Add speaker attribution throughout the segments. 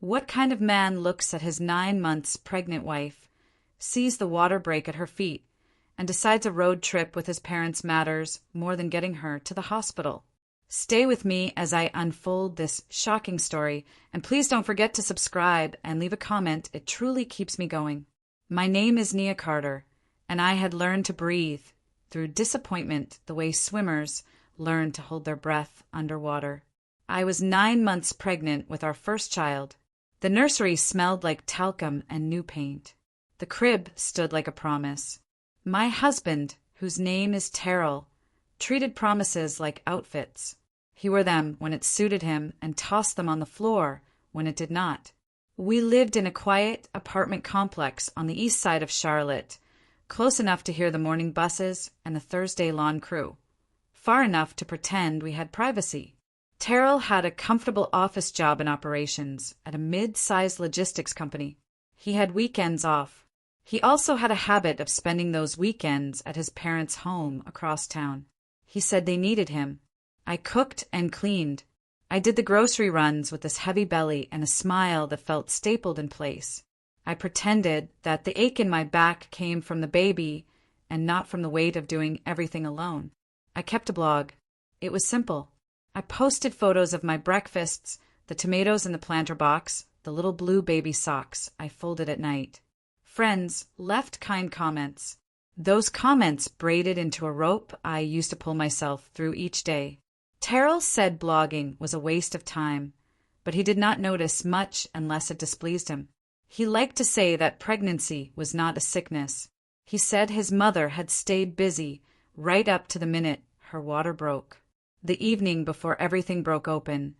Speaker 1: What kind of man looks at his 9 months pregnant wife, sees the water break at her feet, and decides a road trip with his parents matters more than getting her to the hospital? Stay with me as I unfold this shocking story, and please don't forget to subscribe and leave a comment. It truly keeps me going. My name is Nia Carter, and I had learned to breathe through disappointment the way swimmers learn to hold their breath underwater. I was 9 months pregnant with our first child. The nursery smelled like talcum and new paint. The crib stood like a promise. My husband, whose name is Terrell, treated promises like outfits. He wore them when it suited him and tossed them on the floor when it did not. We lived in a quiet apartment complex on the east side of Charlotte, close enough to hear the morning buses and the Thursday lawn crew, far enough to pretend we had privacy. Terrell had a comfortable office job in operations at a mid-sized logistics company. He had weekends off. He also had a habit of spending those weekends at his parents' home across town. He said they needed him. I cooked and cleaned. I did the grocery runs with this heavy belly and a smile that felt stapled in place. I pretended that the ache in my back came from the baby and not from the weight of doing everything alone. I kept a blog. It was simple. I posted photos of my breakfasts, the tomatoes in the planter box, the little blue baby socks I folded at night. Friends left kind comments. Those comments braided into a rope I used to pull myself through each day. Terrell said blogging was a waste of time, but he did not notice much unless it displeased him. He liked to say that pregnancy was not a sickness. He said his mother had stayed busy right up to the minute her water broke. The evening before everything broke open,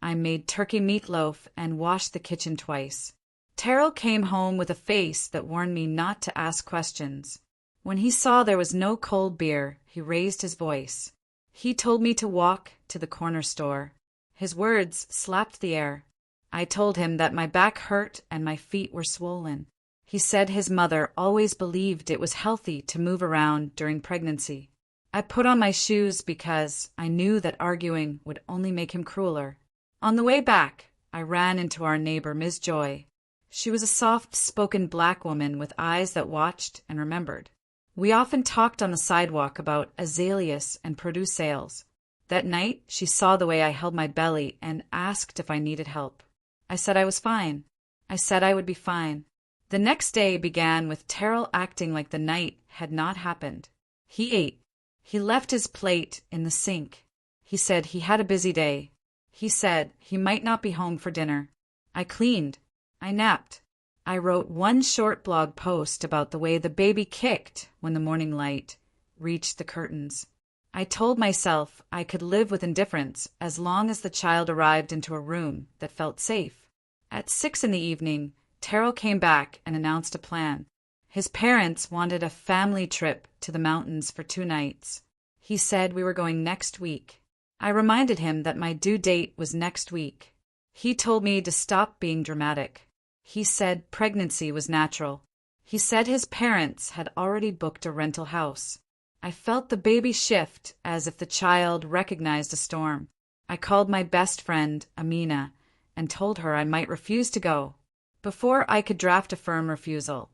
Speaker 1: I made turkey meatloaf and washed the kitchen twice. Terrell came home with a face that warned me not to ask questions. When he saw there was no cold beer, he raised his voice. He told me to walk to the corner store. His words slapped the air. I told him that my back hurt and my feet were swollen. He said his mother always believed it was healthy to move around during pregnancy. I put on my shoes because I knew that arguing would only make him crueler. On the way back, I ran into our neighbor, Ms. Joy. She was a soft-spoken black woman with eyes that watched and remembered. We often talked on the sidewalk about azaleas and produce sales. That night, she saw the way I held my belly and asked if I needed help. I said I was fine. I said I would be fine. The next day began with Terrell acting like the night had not happened. He ate. He left his plate in the sink. He said he had a busy day. He said he might not be home for dinner. I cleaned. I napped. I wrote one short blog post about the way the baby kicked when the morning light reached the curtains. I told myself I could live with indifference as long as the child arrived into a room that felt safe. At 6 p.m, Terrell came back and announced a plan. His parents wanted a family trip to the mountains for 2 nights. He said we were going next week. I reminded him that my due date was next week. He told me to stop being dramatic. He said pregnancy was natural. He said his parents had already booked a rental house. I felt the baby shift as if the child recognized a storm. I called my best friend, Amina, and told her I might refuse to go. Before I could draft a firm refusal,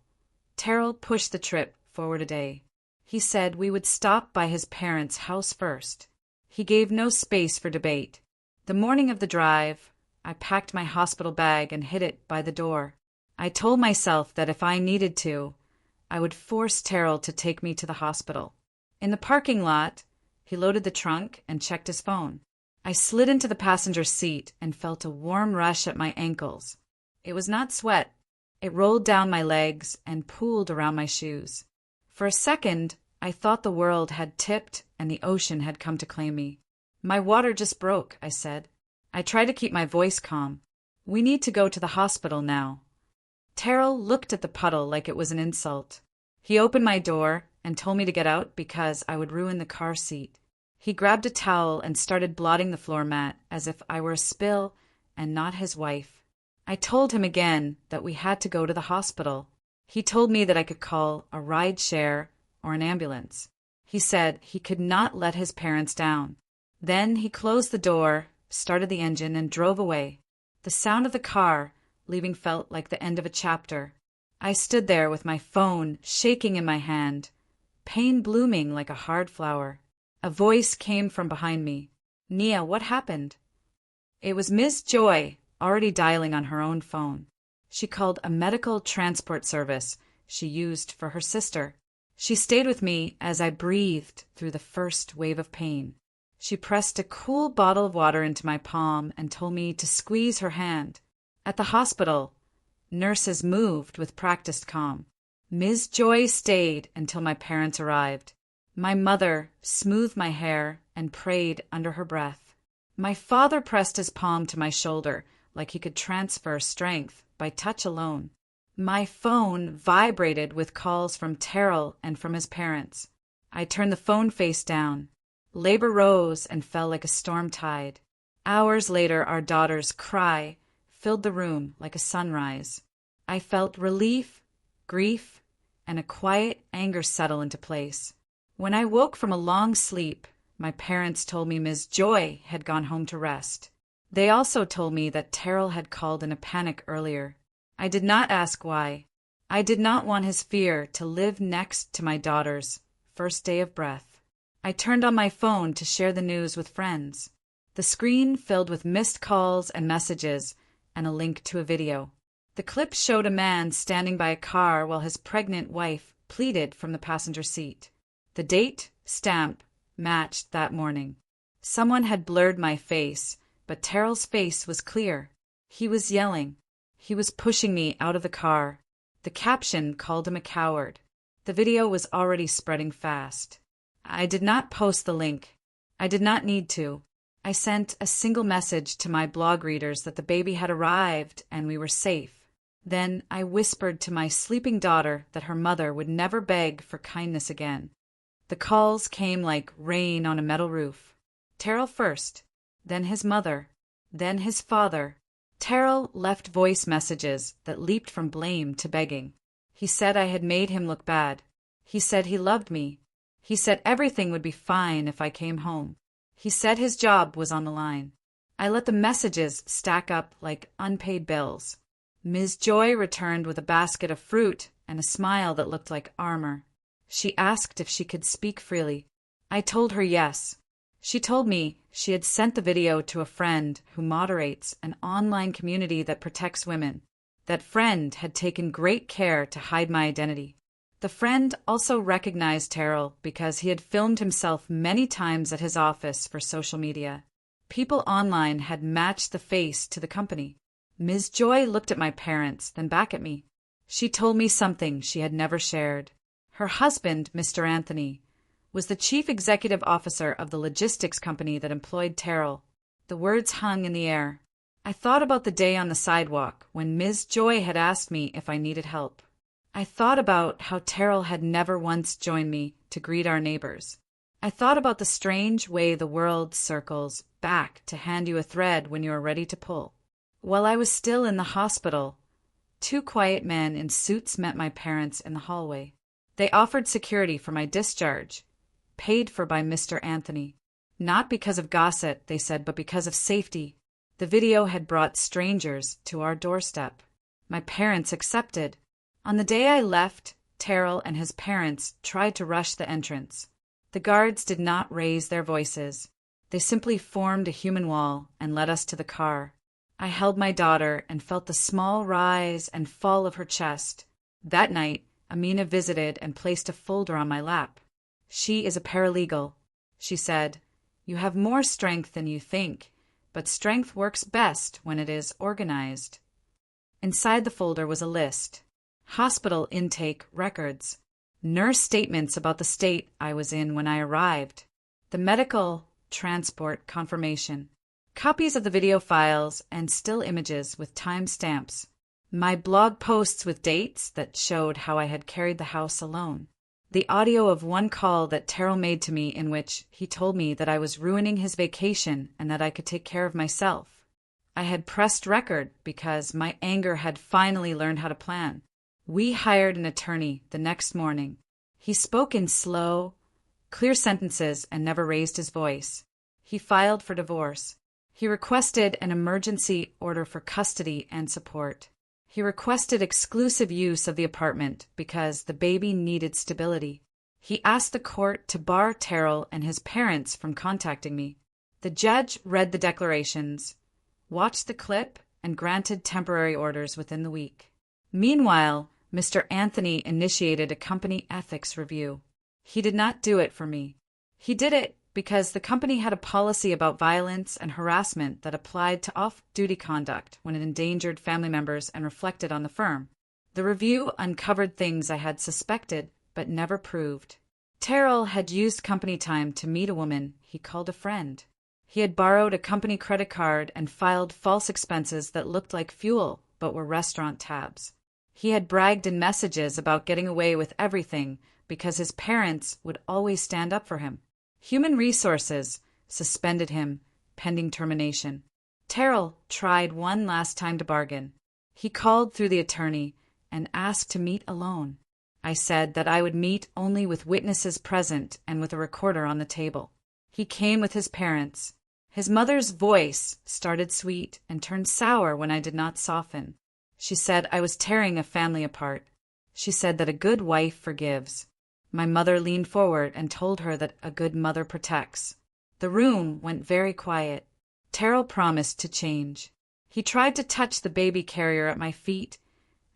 Speaker 1: Terrell pushed the trip forward a day. He said we would stop by his parents' house first. He gave no space for debate. The morning of the drive, I packed my hospital bag and hid it by the door. I told myself that if I needed to, I would force Terrell to take me to the hospital. In the parking lot, he loaded the trunk and checked his phone. I slid into the passenger seat and felt a warm rush at my ankles. It was not sweat. It rolled down my legs and pooled around my shoes. For a second, I thought the world had tipped and the ocean had come to claim me. My water just broke, I said. I tried to keep my voice calm. We need to go to the hospital now. Terrell looked at the puddle like it was an insult. He opened my door and told me to get out because I would ruin the car seat. He grabbed a towel and started blotting the floor mat as if I were a spill and not his wife. I told him again that we had to go to the hospital. He told me that I could call a ride share or an ambulance. He said he could not let his parents down. Then he closed the door, started the engine, and drove away. The sound of the car leaving felt like the end of a chapter. I stood there with my phone shaking in my hand, pain blooming like a hard flower. A voice came from behind me. "Nia, what happened?" It was Ms. Joy, already dialing on her own phone. She called a medical transport service she used for her sister. She stayed with me as I breathed through the first wave of pain. She pressed a cool bottle of water into my palm and told me to squeeze her hand. At the hospital, nurses moved with practiced calm. Ms. Joy stayed until my parents arrived. My mother smoothed my hair and prayed under her breath. My father pressed his palm to my shoulder like he could transfer strength by touch alone. My phone vibrated with calls from Terrell and from his parents. I turned the phone face down. Labor rose and fell like a storm tide. Hours later, our daughter's cry filled the room like a sunrise. I felt relief, grief, and a quiet anger settle into place. When I woke from a long sleep, my parents told me Ms. Joy had gone home to rest. They also told me that Terrell had called in a panic earlier. I did not ask why. I did not want his fear to live next to my daughter's first day of breath. I turned on my phone to share the news with friends. The screen filled with missed calls and messages and a link to a video. The clip showed a man standing by a car while his pregnant wife pleaded from the passenger seat. The date, stamp, matched that morning. Someone had blurred my face, but Terrell's face was clear. He was yelling. He was pushing me out of the car. The caption called him a coward. The video was already spreading fast. I did not post the link. I did not need to. I sent a single message to my blog readers that the baby had arrived and we were safe. Then I whispered to my sleeping daughter that her mother would never beg for kindness again. The calls came like rain on a metal roof. Terrell first, then his mother, then his father. Terrell left voice messages that leaped from blame to begging. He said I had made him look bad. He said he loved me. He said everything would be fine if I came home. He said his job was on the line. I let the messages stack up like unpaid bills. Ms. Joy returned with a basket of fruit and a smile that looked like armor. She asked if she could speak freely. I told her yes. She told me she had sent the video to a friend who moderates an online community that protects women. That friend had taken great care to hide my identity. The friend also recognized Terrell because he had filmed himself many times at his office for social media. People online had matched the face to the company. Ms. Joy looked at my parents, then back at me. She told me something she had never shared. Her husband, Mr. Anthony, was the chief executive officer of the logistics company that employed Terrell. The words hung in the air. I thought about the day on the sidewalk when Ms. Joy had asked me if I needed help. I thought about how Terrell had never once joined me to greet our neighbors. I thought about the strange way the world circles back to hand you a thread when you are ready to pull. While I was still in the hospital, two quiet men in suits met my parents in the hallway. They offered security for my discharge, paid for by Mr. Anthony. Not because of gossip, they said, but because of safety. The video had brought strangers to our doorstep. My parents accepted. On the day I left, Terrell and his parents tried to rush the entrance. The guards did not raise their voices. They simply formed a human wall and led us to the car. I held my daughter and felt the small rise and fall of her chest. That night, Amina visited and placed a folder on my lap. "She is a paralegal," she said. "You have more strength than you think, but strength works best when it is organized." Inside the folder was a list. Hospital intake records. Nurse statements about the state I was in when I arrived. The medical transport confirmation. Copies of the video files and still images with time stamps. My blog posts with dates that showed how I had carried the house alone. The audio of one call that Terrell made to me in which he told me that I was ruining his vacation and that I could take care of myself. I had pressed record because my anger had finally learned how to plan. We hired an attorney the next morning. He spoke in slow, clear sentences and never raised his voice. He filed for divorce. He requested an emergency order for custody and support. He requested exclusive use of the apartment because the baby needed stability. He asked the court to bar Terrell and his parents from contacting me. The judge read the declarations, watched the clip, and granted temporary orders within the week. Meanwhile, Mr. Anthony initiated a company ethics review. He did not do it for me. He did it because the company had a policy about violence and harassment that applied to off-duty conduct when it endangered family members and reflected on the firm. The review uncovered things I had suspected but never proved. Terrell had used company time to meet a woman he called a friend. He had borrowed a company credit card and filed false expenses that looked like fuel but were restaurant tabs. He had bragged in messages about getting away with everything because his parents would always stand up for him. Human Resources suspended him, pending termination. Terrell tried one last time to bargain. He called through the attorney and asked to meet alone. I said that I would meet only with witnesses present and with a recorder on the table. He came with his parents. His mother's voice started sweet and turned sour when I did not soften. She said I was tearing a family apart. She said that a good wife forgives. My mother leaned forward and told her that a good mother protects. The room went very quiet. Terrell promised to change. He tried to touch the baby carrier at my feet,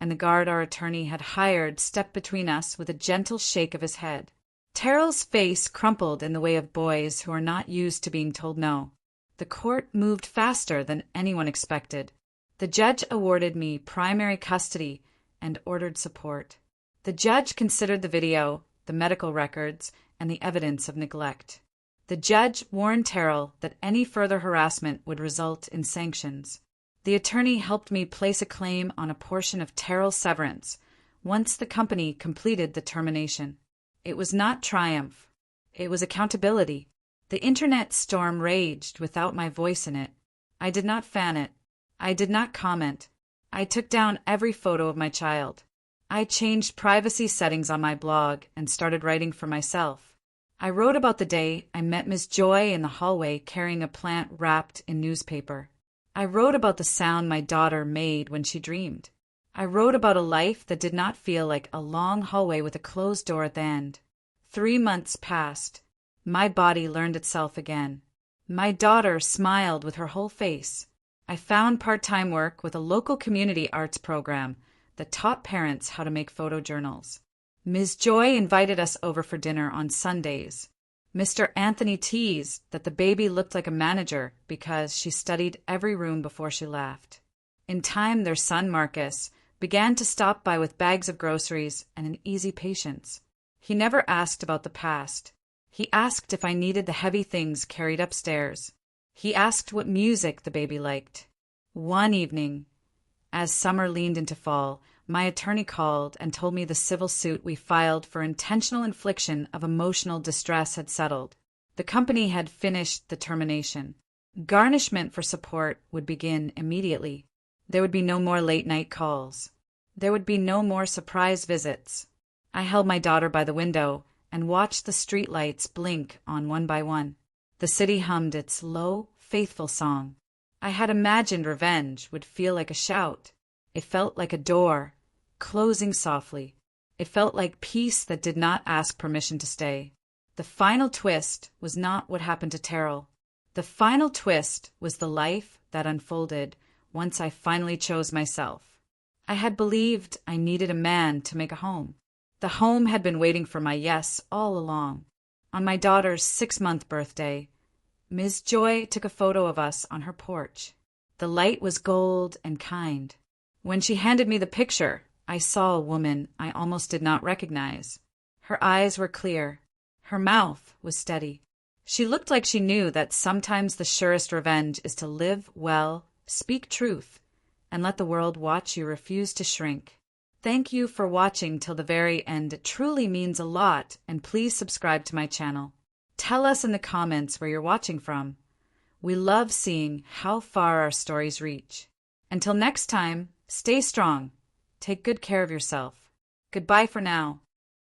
Speaker 1: and the guard our attorney had hired stepped between us with a gentle shake of his head. Terrell's face crumpled in the way of boys who are not used to being told no. The court moved faster than anyone expected. The judge awarded me primary custody and ordered support. The judge considered the video, the medical records, and the evidence of neglect. The judge warned Terrell that any further harassment would result in sanctions. The attorney helped me place a claim on a portion of Terrell's severance once the company completed the termination. It was not triumph. It was accountability. The internet storm raged without my voice in it. I did not fan it. I did not comment. I took down every photo of my child. I changed privacy settings on my blog and started writing for myself. I wrote about the day I met Ms. Joy in the hallway carrying a plant wrapped in newspaper. I wrote about the sound my daughter made when she dreamed. I wrote about a life that did not feel like a long hallway with a closed door at the end. 3 months passed. My body learned itself again. My daughter smiled with her whole face. I found part-time work with a local community arts program that taught parents how to make photojournals. Ms. Joy invited us over for dinner on Sundays. Mr. Anthony teased that the baby looked like a manager because she studied every room before she left. In time, their son, Marcus, began to stop by with bags of groceries and an easy patience. He never asked about the past. He asked if I needed the heavy things carried upstairs. He asked what music the baby liked. One evening, as summer leaned into fall, my attorney called and told me the civil suit we filed for intentional infliction of emotional distress had settled. The company had finished the termination. Garnishment for support would begin immediately. There would be no more late-night calls. There would be no more surprise visits. I held my daughter by the window and watched the streetlights blink on one by one. The city hummed its low, faithful song. I had imagined revenge would feel like a shout. It felt like a door, closing softly. It felt like peace that did not ask permission to stay. The final twist was not what happened to Terrell. The final twist was the life that unfolded once I finally chose myself. I had believed I needed a man to make a home. The home had been waiting for my yes all along. On my daughter's 6-month birthday, Ms. Joy took a photo of us on her porch. The light was gold and kind. When she handed me the picture, I saw a woman I almost did not recognize. Her eyes were clear. Her mouth was steady. She looked like she knew that sometimes the surest revenge is to live well, speak truth, and let the world watch you refuse to shrink. Thank you for watching till the very end. It truly means a lot, and please subscribe to my channel. Tell us in the comments where you're watching from. We love seeing how far our stories reach. Until next time, stay strong. Take good care of yourself. Goodbye for now.